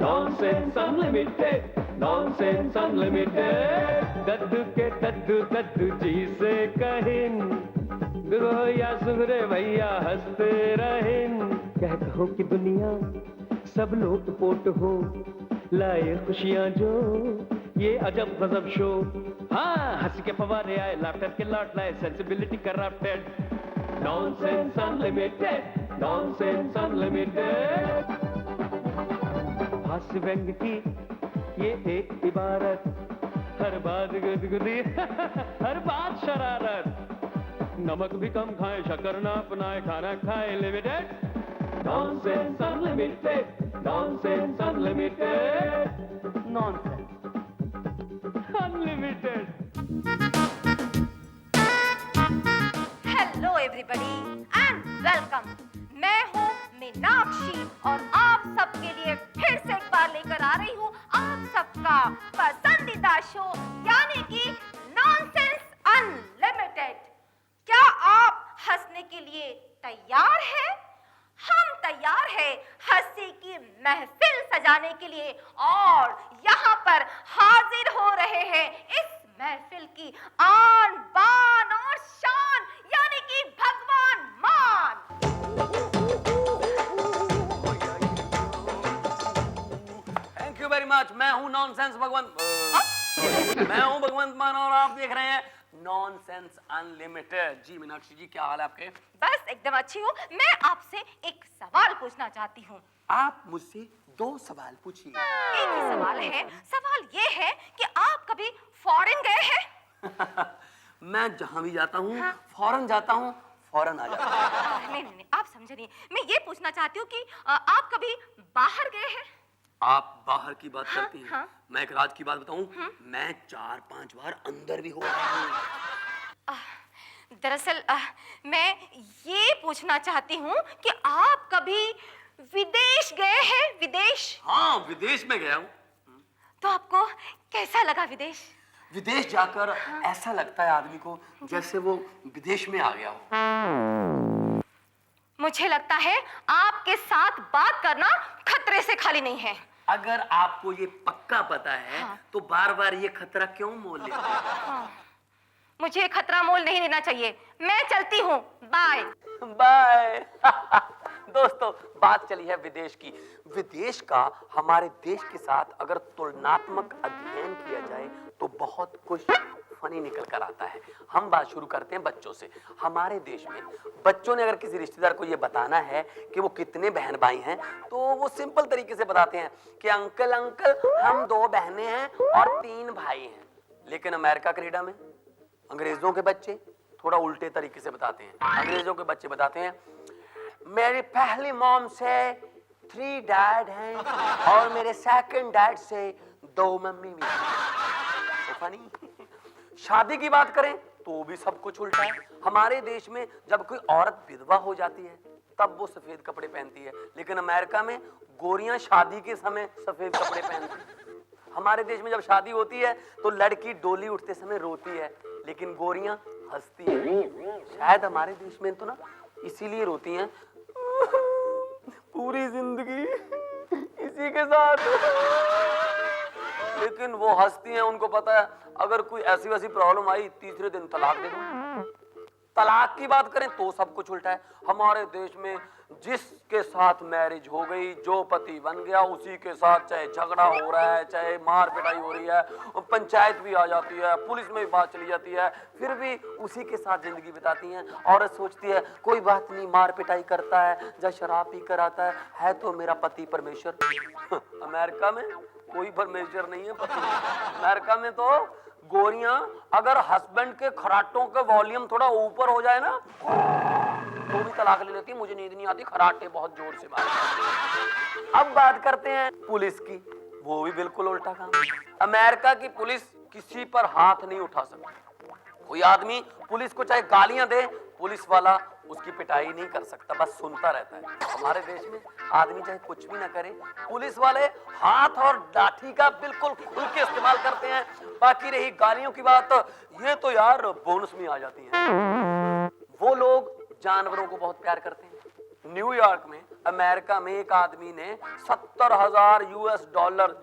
Nonsense unlimited, nonsense unlimited. दद्दू के दद्दू दद्दू जी से कहिन, या सुहरे भैया हंसते रहें। क्या कहूँ कि दुनिया सब लोट पोट हो, लाए खुशियाँ जो ये अजब गजब शो। हाँ, हंसी के फवारे आए, लाफ्टर के लौट लाए, sensibility corrupted. Nonsense unlimited, nonsense unlimited. हास्य व्यंग की ये एक इबारत, हर बात गुदगुदी हर बात शरारत। नमक भी कम खाए, शक्कर ना अपनाए, खाना खाए limited. Nonsense unlimited, nonsense unlimited, nonsense unlimited. Hello everybody and welcome. मैं हूँ मीनाक्षी और आप सबके लिए फिर से एक बार लेकर आ रही हूँ आप सबका पसंदीदा शो, यानी कि नॉनसेंस अनलिमिटेड। क्या आप हंसने के लिए तैयार हैं? हम तैयार हैं हंसी की महफिल सजाने के लिए, और यहाँ पर हाजिर हो रहे हैं इस महफिल की आन बान और शान, यानी कि भगवान मान। Thank you very much. मैं हूँ नॉनसेंस भगवंत, मैं हूँ भगवंत मान और आप देख रहे हैं नॉनसेंस अनलिमिटेड। जी मीनाक्षी जी, क्या हाल है आपके? बस एकदम अच्छी हूँ। मैं आपसे एक सवाल पूछना चाहती हूँ। आप मुझसे 2 सवाल पूछिए। एक ही सवाल है। सवाल ये है कि आप कभी फॉरेन गए हैं? मैं जहाँ भी जाता हूँ, हाँ? फौरन जाता हूँ, फौरन आ जाता हूँ। नहीं, आप समझे नहीं। मैं ये पूछना चाहती हूँ कि आप कभी बाहर गए हैं? आप बाहर की बात करती हैं। हाँ? मैं एक राज की बात बताऊं, मैं 4-5 बार अंदर भी हो रहा हूँ। दरअसल मैं ये पूछना चाहती हूँ कि आप कभी विदेश गए हैं? विदेश? हाँ, विदेश में गया हूँ। तो आपको कैसा लगा विदेश? विदेश जाकर ऐसा लगता है आदमी को जैसे वो विदेश में आ गया हो। मुझे लगता है आपके साथ बात करना खतरे से खाली नहीं है। अगर आपको ये पक्का पता है, हाँ? तो बार-बार ये खतरा क्यों मोल लेते हैं? हाँ। मुझे खतरा मोल नहीं लेना चाहिए। मैं चलती हूँ। Bye bye. दोस्तों, बात चली है विदेश की। विदेश का हमारे देश के साथ अगर तुलनात्मक अध्ययन किया जाए तो बहुत कुछ फनी निकल कर आता है। हम बात शुरू करते हैं बच्चों से। हमारे देश में बच्चों ने अगर किसी रिश्तेदार को ये बताना है कि वो कितने बहन भाई हैं, तो वो सिंपल तरीके से बताते हैं कि अंकल हम 2 बहनें हैं और 3 भाई हैं। लेकिन अमेरिका कनाडा में अंग्रेजों के बच्चे थोड़ा उल्टे तरीके से बताते हैं। अंग्रेजों के बच्चे बताते हैं, मेरी पहली मॉम से 3 डैड हैं और मेरे सेकंड डैड से 2 मम्मी भी हैं। तो फनी। शादी की बात करें तो भी सब कुछ उल्टा है। हमारे देश में जब कोई औरत विधवा हो जाती है तब वो सफेद कपड़े पहनती है, लेकिन अमेरिका में गोरियां शादी के समय सफेद कपड़े पहनती है। हमारे देश में जब शादी होती है तो लड़की डोली उठते समय रोती है, लेकिन गोरियां हंसती हैं। शायद हमारे देश में तो ना इसीलिए रोती हैं, पूरी जिंदगी इसी के साथ, लेकिन वो हंसती हैं। उनको पता है अगर कोई ऐसी वैसी प्रॉब्लम आई, तीसरे दिन तलाक दे दो। तलाक की बात करें तो सब कुछ उल्टा है। हमारे देश में जिसके साथ मैरिज हो गई, जो पति बन गया, उसी के साथ चाहे झगड़ा हो रहा है, चाहे मार पिटाई हो रही है, पंचायत भी आ जाती है, पुलिस में भी बात चली जाती है, फिर भी उसी के साथ जिंदगी बिताती हैं। औरत सोचती है कोई बात नहीं, मार पिटाई करता है या शराब पी कर आता है तो मेरा पति परमेश्वर। अमेरिका में कोई परमेश्वर नहीं है पति। अमेरिका में तो गोरियां अगर हस्बैंड के खराटों का वॉल्यूम थोड़ा ऊपर हो जाए ना तो भी तलाक ले लेती है। मुझे नींद नहीं आती, खराटे बहुत जोर से मारते। अब बात करते हैं पुलिस की। वो भी बिल्कुल उल्टा काम। अमेरिका की पुलिस किसी पर हाथ नहीं उठा सकती। कोई आदमी पुलिस को चाहे गालियां दे, पुलिस वाला उसकी पिटाई नहीं कर सकता, बस सुनता रहता है। हमारे देश में आदमी चाहे कुछ भी ना करे, पुलिस वाले हाथ और लाठी का बिल्कुल खुल के इस्तेमाल करते हैं। बाकी रही गालियों की बात, ये तो यार बोनस में आ जाती है। वो लोग जानवरों को बहुत प्यार करते हैं। न्यूयॉर्क में अमेरिका में एक आदमी ने 70,000 US$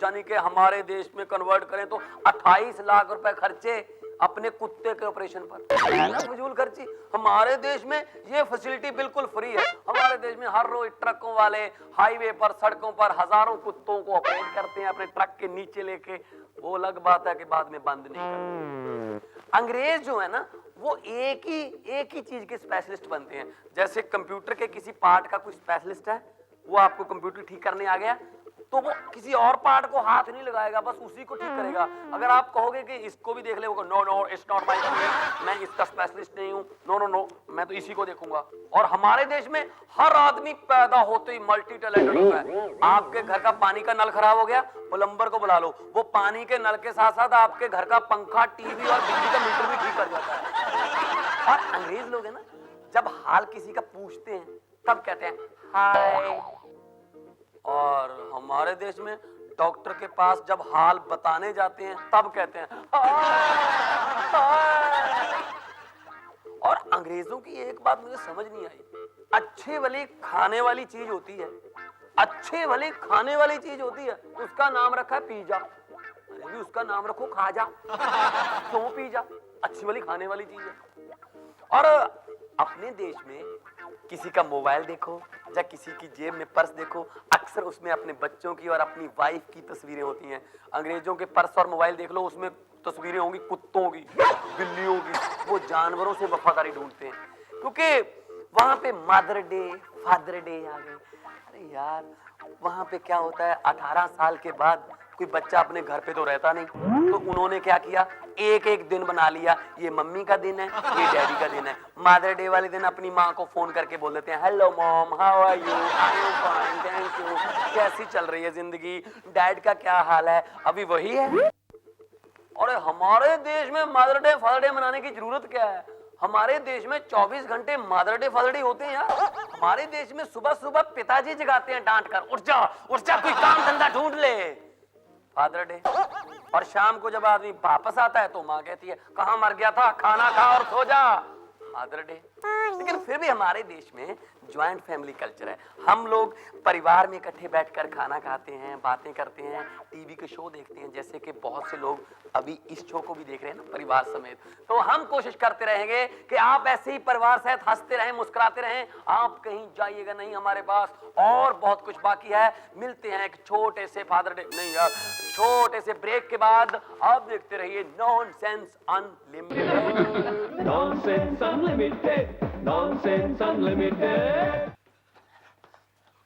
यानी कि हमारे देश में कन्वर्ट करें तो 28 लाख रुपए खर्चे अपने कुत्ते के ऑपरेशन पर। है ना फजूल खर्ची। हमारे देश में ये फैसिलिटी बिल्कुल फ्री है। हमारे देश में हर रोज ट्रकों वाले हाईवे पर, सड़कों पर हजारों कुत्तों को ऑपरेट करते हैं अपने ट्रक के नीचे लेके। वो अलग बात है कि बाद में बंद नहीं करते। अंग्रेज जो है ना, वो एक ही चीज के स्पेशलिस्ट बनते हैं। जैसे कंप्यूटर के किसी पार्ट का कोई स्पेशलिस्ट है, वो आपको कंप्यूटर ठीक करने आ गया तो वो किसी और पार्ट को हाथ नहीं लगाएगा, बस उसी को ठीक करेगा। अगर आप कहोगे कि इसको भी देख ले, no no it's not my field, मैं इसका स्पेशलिस्ट नहीं हूं, नो नो नो मैं तो इसी को देखूंगा। और हमारे देश में हर आदमी पैदा होते ही मल्टी टैलेंटेड होता है। आपके घर का पानी का नल खराब हो गया, प्लम्बर को बुला लो, वो पानी के नल के साथ साथ आपके घर का पंखा, टीवी और बिजली का मीटर भी ठीक कर जाता है। और अंग्रेज लोग है ना, जब हाल किसी का पूछते हैं तब कहते हैं हाय। और हमारे देश में डॉक्टर के पास जब हाल बताने जाते हैं तब कहते हैं हाय। और अंग्रेजों की एक बात मुझे समझ नहीं आई, अच्छे वाली खाने वाली चीज होती है, अच्छे वाली खाने वाली चीज होती है, उसका नाम रखा है पिज्जा। अरे भी उसका नाम रखो खाजा। क्यों पिज्जा? अच्छी वाली खाने वाली चीज है। और अपने देश में किसी का मोबाइल देखो या किसी की जेब में पर्स देखो, अक्सर उसमें अपने बच्चों की और अपनी वाइफ की तस्वीरें होती हैं। अंग्रेजों के पर्स और मोबाइल देख लो, उसमें तस्वीरें होंगी कुत्तों की, बिल्लियों की। वो जानवरों से वफादारी ढूंढते हैं क्योंकि वहां पे मदर डे, फादर डे आ गए। अरे यार, वहां पे क्या होता है, 18 साल के बाद कोई बच्चा अपने घर पे तो रहता नहीं, तो उन्होंने क्या किया, एक एक दिन बना लिया। ये मम्मी का दिन है, ये डैडी का दिन है। मदर डे वाले दिन अपनी माँ को फोन करके बोल देते हैं hello mom, how are you, I am fine, thank you, कैसी चल रही है जिंदगी, डैड का क्या हाल है, अभी वही है। और हमारे देश में मदर डे, फादर डे मनाने की जरूरत क्या है? हमारे देश में 24 घंटे मदर डे, फादर डे होते हैं यार। हमारे देश में सुबह सुबह पिताजी जगाते हैं डांट कर, उठ जा कोई काम धंधा ढूंढ ले, फादर डे। और शाम को जब आदमी वापस आता है तो माँ कहती है कहाँ मर गया था, खाना खा और सो जा, फादर डे। लेकिन फिर भी हमारे देश में ज्वाइंट फैमिली कल्चर है। हम लोग परिवार में इकट्ठे बैठकर खाना खाते हैं, बातें करते हैं, टीवी के शो देखते हैं, जैसे कि बहुत से लोग अभी इस शो को भी देख रहे हैं ना परिवार समेत। तो हम कोशिश करते रहेंगे कि आप ऐसे ही परिवार सहित हंसते रहें, मुस्कुराते रहें। आप कहीं जाइएगा नहीं, हमारे पास और बहुत कुछ बाकी है। मिलते हैं एक छोटे से फादर डे नहीं यार, छोटे से ब्रेक के बाद। आप देखते रहिए nonsense unlimited. Nonsense unlimited, nonsense unlimited.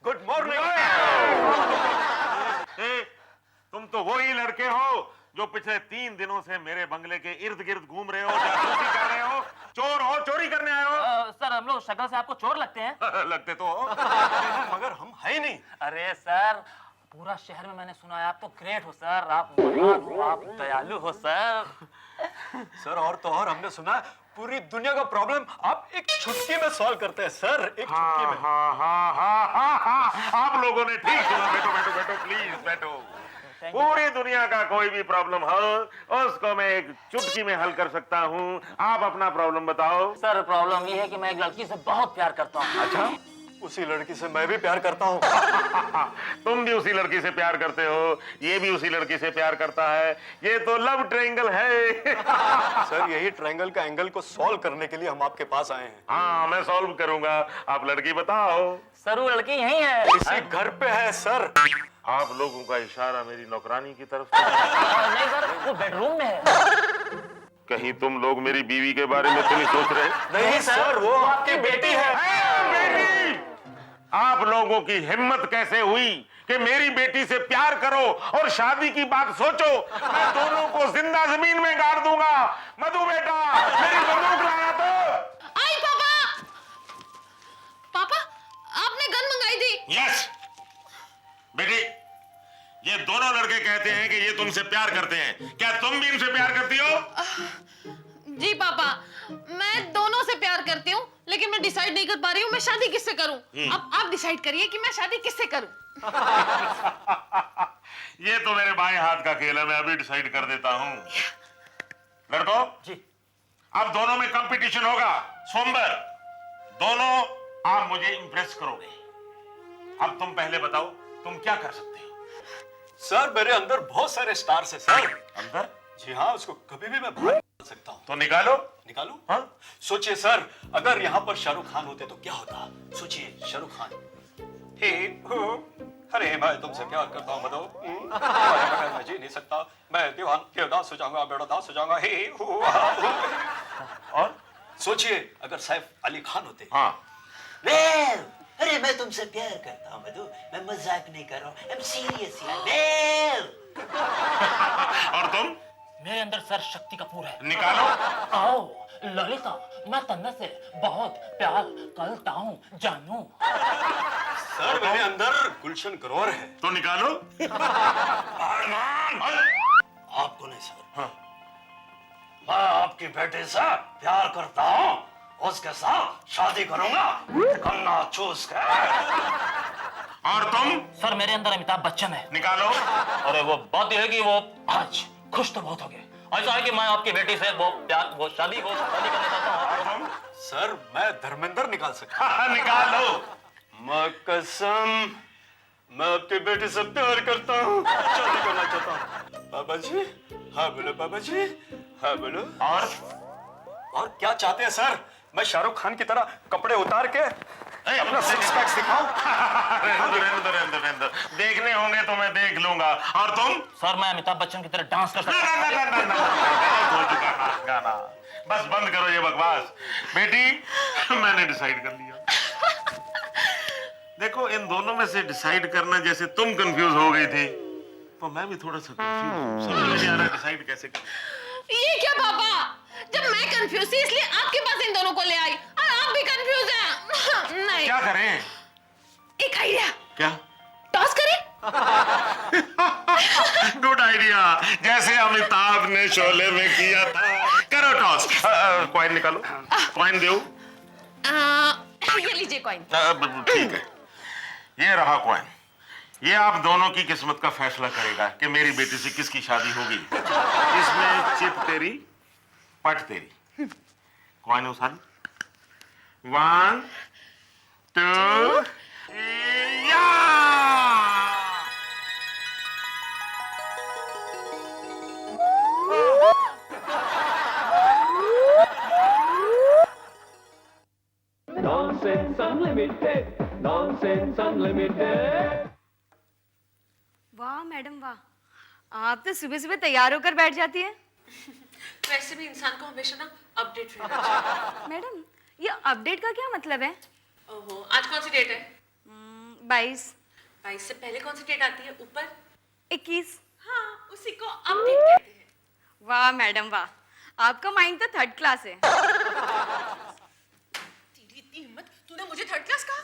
Good morning. तुम तो वही लड़के हो जो पिछले 3 दिनों से मेरे बंगले के इर्द गिर्द घूम रहे हो, जासूसी कर रहे हो, चोर हो, चोरी करने आए हो। सर, हम लोग शक्ल से आपको चोर लगते हैं। लगते तो हो मगर हम है ही नहीं। अरे सर, पूरा शहर में मैंने सुना है आप तो ग्रेट हो सर, आप महान हो, आप दयालु हो सर। सर और तो और हमने सुना पूरी दुनिया का प्रॉब्लम आप एक चुटकी में सॉल्व करते हैं सर, एक चुटकी में। हाँ, आप लोगों ने ठीक सुना। बैठो बैठो बैठो, प्लीज बैठो। पूरी दुनिया का कोई भी प्रॉब्लम हो उसको मैं एक चुटकी में हल कर सकता हूँ। आप अपना प्रॉब्लम बताओ। सर, प्रॉब्लम ये है कि मैं एक लड़की से बहुत प्यार करता हूँ। अच्छा, उसी लड़की से मैं भी प्यार करता हूँ। तुम भी उसी लड़की से प्यार करते हो, ये भी उसी लड़की से प्यार करता है। ये तो लव ट्रायंगल है। सर, यही ट्रायंगल का एंगल को सॉल्व करने के लिए हम आपके पास आए हैं। हाँ, मैं सॉल्व करूंगा। आप लड़की बताओ। सर, वो लड़की यही है। इसी घर पे है सर। आप लोगों का इशारा मेरी नौकरानी की तरफ से। नहीं सर, वो बेडरूम में है। कहीं तुम लोग मेरी बीवी के बारे में तो नहीं सोच रहे? नहीं सर, वो आपकी बेटी है। बेटी! आप लोगों की हिम्मत कैसे हुई कि मेरी बेटी से प्यार करो और शादी की बात सोचो? मैं दोनों को जिंदा जमीन में गाड़ दूंगा। मधु बेटा, मेरी बंदूक लाया तो। आई पापा! पापा, आपने गन मंगाई थी। यस बेटी, ये दोनों लड़के कहते हैं कि ये तुमसे प्यार करते हैं। क्या तुम भी इनसे प्यार करती हो? जी पापा, मैं दोनों से प्यार करती हूँ, लेकिन मैं डिसाइड नहीं कर पा रही हूँ मैं शादी किससे करूँ। अब आप डिसाइड करिए कि मैं शादी किससे करूँ। ये तो मेरे बाएं हाथ का खेल है, मैं अभी डिसाइड कर देता हूँ। लड़कों जी, अब दोनों में कंपटीशन होगा। सोमवार दोनों आप मुझे इंप्रेस करोगे। अब तुम पहले बताओ तुम क्या कर सकते हो? सर मेरे अंदर बहुत सारे स्टार्स है सर। अंदर? जी हाँ, उसको कभी भी मैं बाहर निकाल सकता हूँ। तो निकालो। निकालूं? हाँ? सोचिए सर, अगर यहाँ पर शाहरुख खान होते तो क्या होता? सोचिए, शाहरुख खान, हे हो, अरे मैं तुमसे प्यार करता हूँ मधु, तुम्हारे बगैर मैं जी नहीं सकता, मैं दीवान के उदास हो जाऊंगा, बेड़ा उदास हो जाऊंगा, हे हो। और सोचिए अगर सैफ अली खान होते। हाँ, वेल, अरे मैं तुमसे प्यार करता हूँ मधु, मैं मजाक नहीं कर रहा हूँ, आई एम सीरियस यार। वेल, और तुम? मेरे अंदर सर शक्ति कपूर है। निकालो। आओ ललिता, मैं तन्ने से बहुत प्यार करता हूँ जानू। सर मेरे अंदर गुलशन ग्रोवर है। तो निकालो। आपको नहीं सर। हाँ। मैं आपकी बेटी से प्यार करता हूँ, उसके साथ शादी करूंगा, कन्ना चूस के। और तुम? सर मेरे अंदर अमिताभ बच्चन है। निकालो। अरे वो बात यह है कि वो आज खुश तो बहुत हो गए। ऐसा है कि मैं आपकी बेटी से वो शादी करना चाहता हूँ। और तुम? सर मैं धर्मेंद्र निकाल सकता हूँ। हाँ, निकालो। मैं कसम, मैं आपकी बेटी से प्यार करता हूँ, शादी करना चाहता हूँ। बाबा जी, हाँ बोलो बाबा जी, हाँ बोलो। और क्या चाहते हैं सर? मैं शाहरुख खान की तरह कपड़े उतार के अपना सिक्स पैक दिखाऊं? रहने दो। देखने होंगे तो मैं देख लूंगा। और तुम? सर मैं अमिताभ बच्चन की तरह डांस कर सकता हूँ। बहुत हो चुका गाना, बस बंद करो ये बकवास। बेटी मैंने डिसाइड कर लिया। देखो इन दोनों में से डिसाइड करना, जैसे तुम कंफ्यूज हो गई थी तो मैं भी थोड़ा सा कंफ्यूज हूँ। समझ नहीं आ रहा डिसाइड कैसे करूं। ये क्या पापा, जब मैं कंफ्यूज थी इसलिए आपके पास इन दोनों को ले आई और आप भी कंफ्यूज हैं। नहीं, क्या करें? एक आइडिया। क्या? टॉस करें? गुड आइडिया, जैसे अमिताभ ने शोले में किया था। करो टॉस। कॉइन निकालो। कॉइन दो। ये लीजिए कॉइन। ठीक है, ये रहा कॉइन। ये आप दोनों की किस्मत का फैसला करेगा कि मेरी बेटी से किसकी शादी होगी। इसमें चिप तेरी, पट तेरी। कॉइन उठा लो। 1 2 या! Nonsense Unlimited, Nonsense Unlimited. वाह मैडम वाह, आप तो सुबह सुबह तैयार होकर बैठ जाती हैं। वैसे भी इंसान को हमेशा ना अपडेट रहना चाहिए। मैडम ये अपडेट का क्या मतलब है? ओहो, आज कौन सी डेट है? 22। 22 से पहले कौन सी डेट आती है? ऊपर 21। हाँ, उसी को अपडेट कहते हैं। वाह मैडम वाह, आपका माइंड तो 3rd क्लास है। तेरी इतनी हिम्मत, तूने मुझे 3rd क्लास कहा?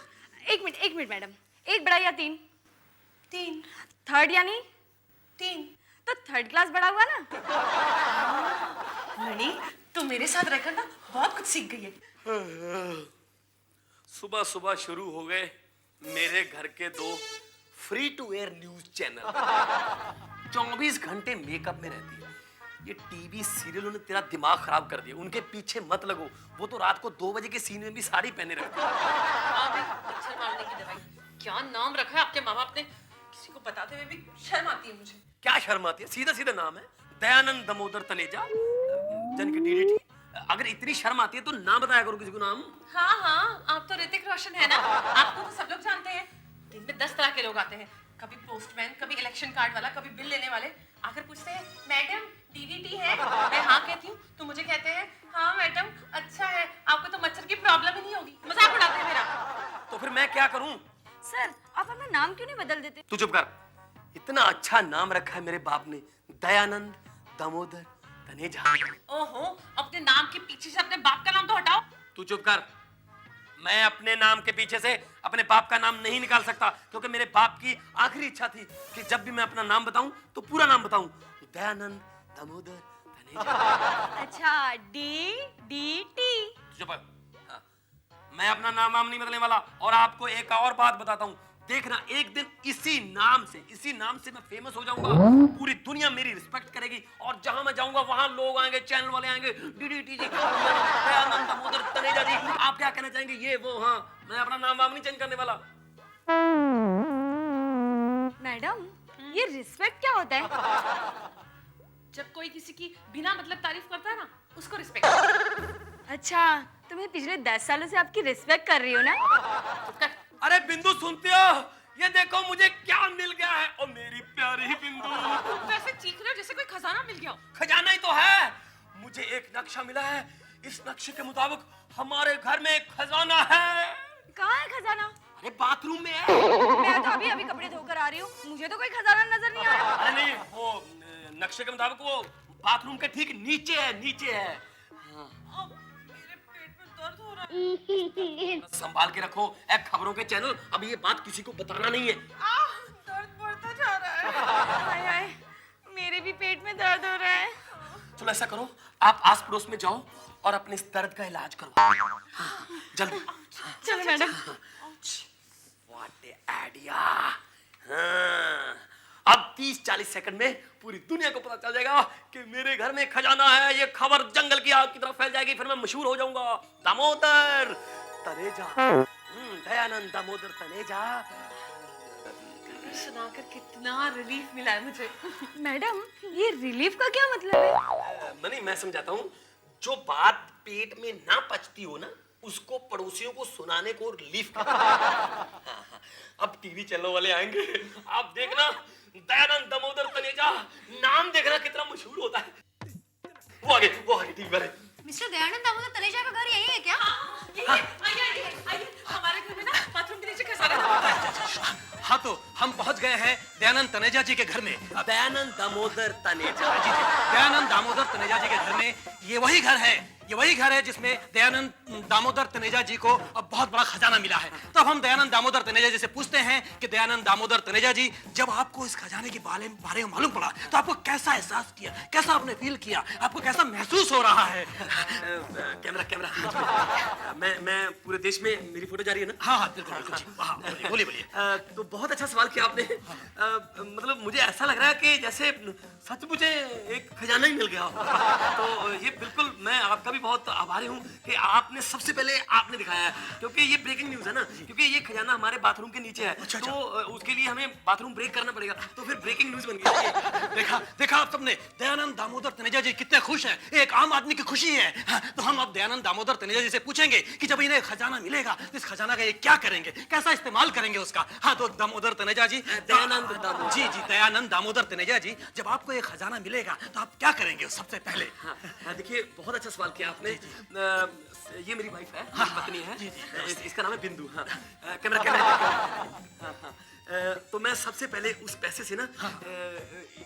एक मिनट मैडम, 1 बड़ा या 3? 3। 3rd यानी 3। तो 3rd क्लास बड़ा हुआ ना। मणि, तू मेरे साथ रहकर ना बहुत कुछ सीख गई है। सुबह सुबह शुरू हो गए मेरे घर के 2 free to air news channel. 24 घंटे मेकअप में रहती है। ये टीवी सीरियलों ने तेरा दिमाग खराब कर दिया। उनके पीछे मत लगो, वो तो रात को 2 बजे के सीन में भी साड़ी पहने रहती है। मच्छर मारने की दवाई, क्या नाम रखा है आपके माँ बाप ने? किसी को बताते हुए भी शर्म आती है मुझे। क्या शर्म आती है? सीधा सीधा नाम है, दयानंद दामोदर तनेजा, जन की डीडीटी। अगर इतनी शर्म आती है तो नाम बताया करो किसी को नाम। हाँ हाँ, आप तो ऋतिक रोशन है ना, आपको तो सब लोग जानते हैं। दिन में 10 तरह के लोग आते हैं, कभी पोस्टमैन, कभी इलेक्शन कार्ड वाला, कभी बिल लेने वाले। आकर पूछते हैं मैडम डीडीटी है, मैं हाँ कहती हूँ तो मुझे कहते हैं हाँ मैडम अच्छा है, आपको तो मच्छर की प्रॉब्लम ही नहीं होगी। मजाक उड़ाते हैं मेरा। तो फिर मैं क्या करूं? सर आप अपना नाम क्यों नहीं बदल देते? तू चुप कर। इतना अच्छा नाम रखा है मेरे बाप ने, दयानंद दामोदर तनेजा। ओहो, अपने नाम के पीछे से अपने बाप का नाम तो हटाओ। तू चुप कर। मैं अपने नाम के पीछे से अपने बाप का नाम नहीं निकाल सकता, क्योंकि मेरे बाप की आखिरी इच्छा थी कि जब भी मैं अपना नाम बताऊं तो पूरा नाम बताऊं, दयानंद दामोदर तनेजा। अच्छा, DDT। चुप कर। हाँ। मैं अपना नाम नहीं बदलने वाला। और आपको एक और बात बताता हूं, देखना एक दिन इसी नाम से मैं फेमस हो जाऊंगा। पूरी दुनिया मेरी रिस्पेक्ट करेगी और जहां मैं जाऊंगा वहां लोग आएंगे, चैनल वाले आएंगे, डीडीटी जी, दयानंद दामोदर तनेजा जी, आप क्या कहना चाहेंगे, ये वो। हाँ, मैं अपना नाम नहीं चेंज करने वाला। मैडम, ये रिस्पेक्ट क्या होता है? जब कोई किसी की बिना मतलब तारीफ करता है ना, उसको रिस्पेक्ट। अच्छा, तो मैं पिछले 10 सालों से आपकी रिस्पेक्ट कर रही हूँ ना? अरे बिंदु सुनते हो? ये देखो मुझे क्या मिल गया है। ओ मेरी प्यारी बिंदु, वैसे चीख रहे हो जैसे कोई खजाना मिल गया हो। खजाना ही तो है। मुझे एक नक्शा मिला है, इस नक्शे के मुताबिक हमारे घर में एक खजाना है। कहाँ है खजाना? अरे बाथरूम में है। मैं तो अभी कपड़े धोकर आ रही हूँ, मुझे तो कोई खजाना नजर नहीं आ रहा। अरे नहीं, वो नक्शे के मुताबिक वो बाथरूम के ठीक नीचे है, नीचे है। अब मेरे पेट में दर्द हो रहा है। संभाल के रखो ए खबरों के चैनल, अब ये बात किसी को बताना नहीं है। दर्द बढ़ता जा रहा है। हाय हाय, मेरे भी पेट में दर्द हो रहा है। चलो ऐसा करो, आप आस पड़ोस में जाओ और अपने इस दर्द का इलाज करो। हाँ, जल्दी। चलो मैडम। What A idea. हाँ, अब 30-40 सेकंड में पूरी दुनिया को पता चल जाएगा कि मेरे घर में खजाना है। ये खबर जंगल की आग की तरफ फैल जाएगी, फिर मैं मशहूर हो जाऊंगा। दामोदर तनेजा, दयानंद दामोदर तनेजा। सुनाकर कितना रिलीफ मिला है मुझे। मैडम, ये रिलीफ का क्या मतलब है? नहीं, मैं समझाता हूँ। जो बात पेट में ना पचती हो ना, उसको पड़ोसियों को सुनाने को रिलीफ कहते हैं। अब टीवी चैनल वाले आएंगे, आप देखना दयानंद दामोदर तनेजा नाम देखना कितना मशहूर होता है। वो आगे टीवी वाले। मिस्टर दयानंद दामोदर तनेजा का घर यही है क्या? आइए, हमारे घर में ना बाथरूम के नीचे खजाना। हाँ, तो हम पहुंच गए हैं दयानंद तनेजा जी के घर में। दयानंद दामोदर तनेजा जी। दयानंद दामोदर तनेजा जी के घर में ये वही घर है जिसमें दयानंद दामोदर तनेजा जी को अब बहुत बड़ा खजाना मिला है। तब हम दयानंद दामोदर तनेजा जी से पूछते हैं कि दयानंद दामोदर तनेजा जी, जब आपको इस खजाने के बारे में मालूम पड़ा तो आपको कैसा एहसास किया, कैसा आपने फील किया, आपको कैसा महसूस हो रहा है? कैमरा मैं पूरे देश में मेरी फोटो जा रही है ना? हाँ बिल्कुल, बोलिए। तो बहुत अच्छा सवाल किया आपने। मतलब मुझे ऐसा लग रहा है कि जैसे सच मुझे एक खजाना ही मिल गया हो। तो ये बिल्कुल मैं आपका भी बहुत आभारी हूँ कि आपने सबसे पहले आपने दिखाया है, क्योंकि ये ब्रेकिंग न्यूज़ है ना, क्योंकि ये खजाना हमारे बाथरूम के नीचे है। अच्छा। तो उसके लिए हमें बाथरूम ब्रेक करना पड़ेगा, तो फिर ब्रेकिंग न्यूज़ बन गई। देखा आप सबने, दयानंद दामोदर तनेजा जी कितने खुश हैं। एक आम आदमी की खुशी है। हाँ, तो हम अब दयानंद दामोदर तनेजा जी से पूछेंगे कि जब इन्हें खजाना मिलेगा तो इस खजाना का ये क्या करेंगे, कैसा इस्तेमाल करेंगे उसका। हाँ, तो दामोदर तनेजा जी, दयानंद दामोदर तनेजा जी, जब आपको ये खजाना मिलेगा तो आप क्या करेंगे सबसे पहले? हाँ, देखिए बहुत अच्छा सवाल किया आपने। ये मेरी वाइफ है, पत्नी है। इसका नाम है बिंदु। हाँ, कैमरा। तो मैं सबसे पहले उस पैसे से ना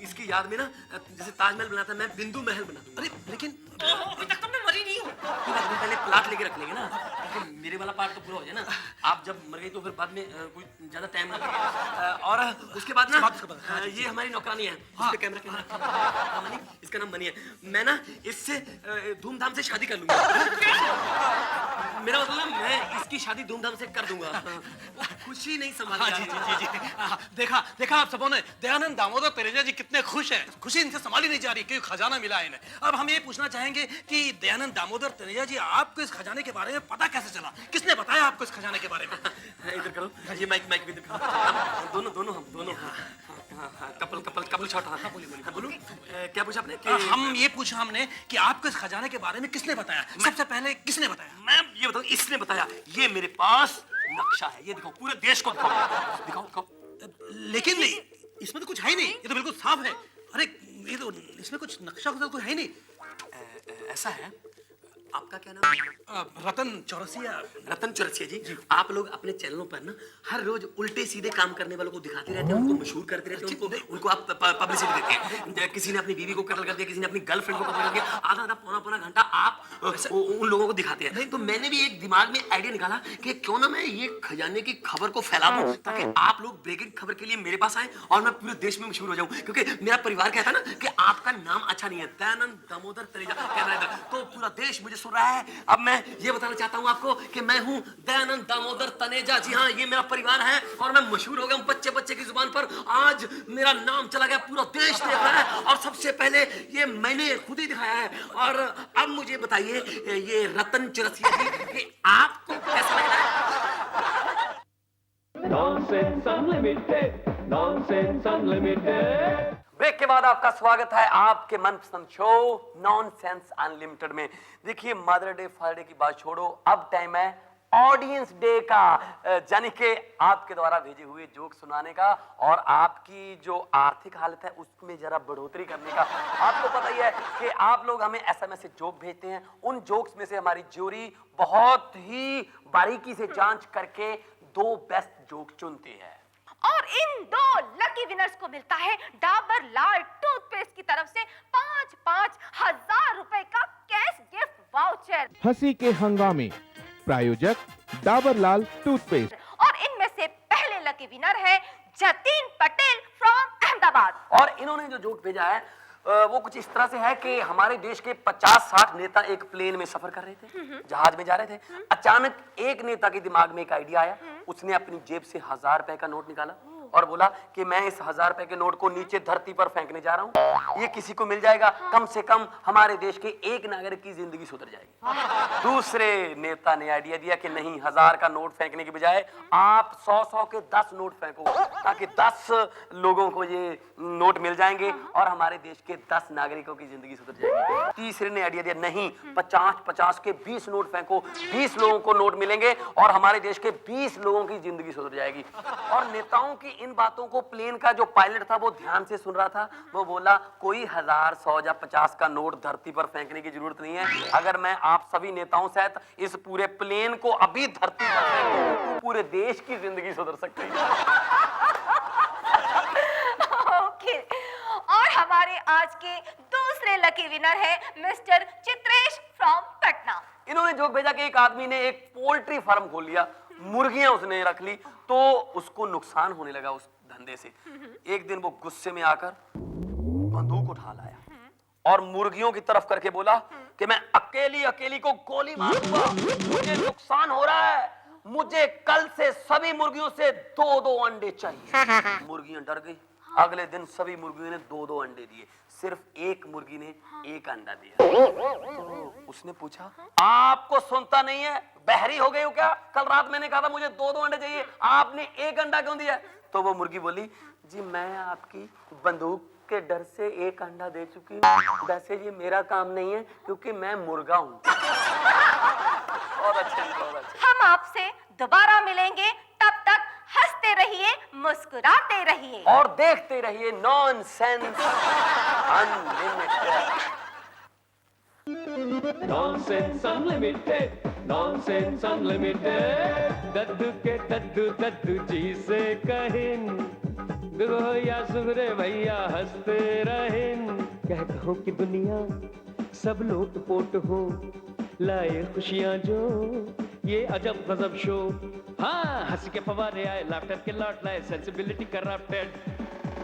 इसकी याद में ना, जैसे ताजमहल बना था, मैं बिंदु महल बना दूंगा। अरे लेकिन अभी तक तो मैं मरी नहीं हूँ। पहले प्लाट लेके रख लेंगे ना, क्योंकि मेरे वाला पार्ट तो पूरा हो जाए ना। आप जब मर गई तो फिर बाद में कोई ज्यादा टाइम ना लगे। और उसके बाद ना ये हमारी नौकरानी है। इस पे कैमरा। मनी, इसका नाम मनी है। मैं ना इससे धूमधाम से शादी कर लूंगा। मेरा मतलब मैं इसकी शादी धूमधाम से कर दूंगा। खुशी नहीं संभाली। जी। देखा आप सबों ने, दयानंद दामोदर तनेजा जी कितने खुश हैं। खुशी इनसे संभाली नहीं जा रही क्योंकि खजाना मिला है इन्हें। अब हम ये पूछना चाहेंगे कि दयानंद दामोदर तनेजा जी, आपको इस खजाने के बारे में पता कैसे चला? किसने बताया आपको इस खजाने के बारे में? इधर करो, ये माइक भी दिखाओ। दोनों कपल शॉट। हाँ, बोलो। क्या पूछा आपने? हम ये पूछा हमने कि आपको इस खजाने के बारे में किसने बताया? सबसे पहले किसने बताया? मैं ये बताऊं, इसने बताया। ये मेरे पास नक्शा है, ये दिखाओ, पूरे देश को दिखाओ। लेकिन नहीं, इसमें तो कुछ है ही नहीं, ये तो बिल्कुल साफ है। अरे ये तो, इसमें कुछ नक्शा तो कुछ है ही नहीं। ऐसा है। आपका क्या नाम है? रतन चौरसिया। रतन चौरसिया जी, आप लोग अपने चैनलों पर ना हर रोज उल्टे सीधे काम करने वालों को दिखाते रहते हैं, उनको मशहूर करते रहते हैं, उनको आप पब्लिसिटी देते हैं। किसी ने अपनी बीवी को कत्ल कर दिया, किसी ने अपनी गर्लफ्रेंड को कत्ल कर दिया, आधा पौना घंटा आप उन लोगों को दिखाते हैं। तो मैंने भी एक दिमाग में आइडिया निकाला कि क्यों ना मैं ये खजाने की खबर को फैला दूं, ताकि आप लोग ब्रेकिंग खबर के लिए मेरे पास आए और मैं पूरे देश में मशहूर हो जाऊं। क्योंकि मेरा परिवार कहता है ना कि आपका नाम अच्छा नहीं है, दयानंद दामोदर तनेजा, तो पूरा देश मुझे सुन रहा है। अब मैं ये बताना चाहता हूं आपको कि मैं हूं दयानंद दामोदर तनेजा। जी हाँ, ये मेरा परिवार है और मैं मशहूर हो गया हूं बच्चे की जुबान पर। आज मेरा नाम चला गया, पूरा देश देख रहा है, और सबसे पहले ये मैंने खुद ही दिखाया है। और अब मुझे बताइए, ये रतन चौरसिया जी, कि आपको कैसा लग रहा है? Nonsense Unlimited, Nonsense Unlimited. Break के बाद आपका स्वागत है आपके मनपसंद शो नॉनसेंस अनलिमिटेड में। देखिए, मदर डे फादर डे की बात छोड़ो, अब टाइम है ऑडियंस डे का, यानी कि आपके द्वारा भेजे हुए जोक सुनाने का और आपकी जो आर्थिक हालत है उसमें जरा बढ़ोतरी करने का। आपको पता ही है कि आप लोग हमें एसएमएस से जोक भेजते हैं, उन जोक्स में से हमारी ज्यूरी बहुत ही बारीकी से जांच करके 2 बेस्ट जोक चुनती है और इन 2 लकी विनर्स को मिलता है डाबर लाल टूथपेस्ट की तरफ से 5-5 हजार रुपए का कैश गिफ्ट वाउचर। हंसी के हंगामे, प्रायोजक डाबर लाल टूथपेस्ट। और इनमें से पहले लकी विनर है जतीन पटेल फ्रॉम अहमदाबाद। और इन्होंने जो जोक भेजा है वो कुछ इस तरह से है कि हमारे देश के 50-60 नेता एक प्लेन में सफर कर रहे थे, जहाज में जा रहे थे। अचानक एक नेता के दिमाग में एक आइडिया आया, उसने अपनी जेब से 1000 रुपए का नोट निकाला और बोला कि मैं इस 1000 रुपए के नोट को नीचे धरती पर फेंकने जा रहा हूँ, ये किसी को मिल जाएगा, कम से कम हमारे देश के एक नागरिक की जिंदगी सुधर जाएगी। दूसरे नेता ने आइडिया दिया कि नहीं, 1000 का नोट फेंकने के बजाय आप 100 के 10 नोट फेंको, ताकि 10 लोगों को ये नोट मिल जाएंगे और हमारे देश के 10 नागरिकों की जिंदगी सुधर जाएगी। तीसरे ने आइडिया दिया, नहीं, 50-50 के 20 नोट फेंको, 20 लोगों को नोट मिलेंगे और हमारे देश के 20 लोगों की जिंदगी सुधर जाएगी। और नेताओं की इन बातों को प्लेन का जो पायलट था वो ध्यान से सुन रहा था। वो बोला, कोई 1000, 100 या 50 का नोट धरती पर फेंकने की जरूरत नहीं है। अगर मैं आप सभी नेताओं सहित इस पूरे प्लेन को अभी धरती पर फेंक दूं, तो पूरे देश की जिंदगी सुधर सकती है। ओके, और हमारे आज के दूसरे लकी विनर है मिस्टर चित्रेश फ्रॉम पटना। इन्होंने जो भेजा कि एक आदमी ने एक पोल्ट्री फार्म खोल लिया, मुर्गियां उसने रख ली, तो उसको नुकसान होने लगा उस धंधे से। एक दिन वो गुस्से में आकर बंदूक उठा लाया और मुर्गियों की तरफ करके बोला कि मैं अकेली को गोली मारूंगा, मुझे नुकसान हो रहा है, मुझे कल से सभी मुर्गियों से 2-2 अंडे चाहिए। मुर्गियां डर गई। अगले दिन सभी मुर्गियों ने 2-2 अंडे दिए, सिर्फ एक मुर्गी ने 1 अंडा दिया। तो उसने पूछा, आपको सुनता नहीं है, बहरी हो गई हो क्या? कल रात मैंने कहा था मुझे 2-2 अंडे चाहिए, आपने 1 अंडा क्यों दिया? तो वो मुर्गी बोली, जी मैं आपकी बंदूक के डर से 1 अंडा दे चुकी हूँ, वैसे ये मेरा काम नहीं है क्योंकि मैं मुर्गा हूँ। बहुत अच्छे, बहुत अच्छे। हम आपसे दोबारा मिलेंगे, तब तक हंसते रहिए, मुस्कुराते रहिए और देखते रहिए nonsense unlimited. Nonsense Unlimited, Nonsense Unlimited. दद्दू के दद्दू जी से कहिन, दुगो या सुगरे भैया हंसते रहें। कह कहो कि दुनिया सब लोट पोट हो, लाए खुशियां जो ये अजब गजब शो। हाँ, हंसी के फवारे आए, लाफ्टर के लौट लाए, sensibility corrupted.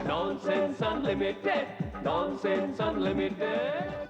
Nonsense Unlimited, Nonsense Unlimited.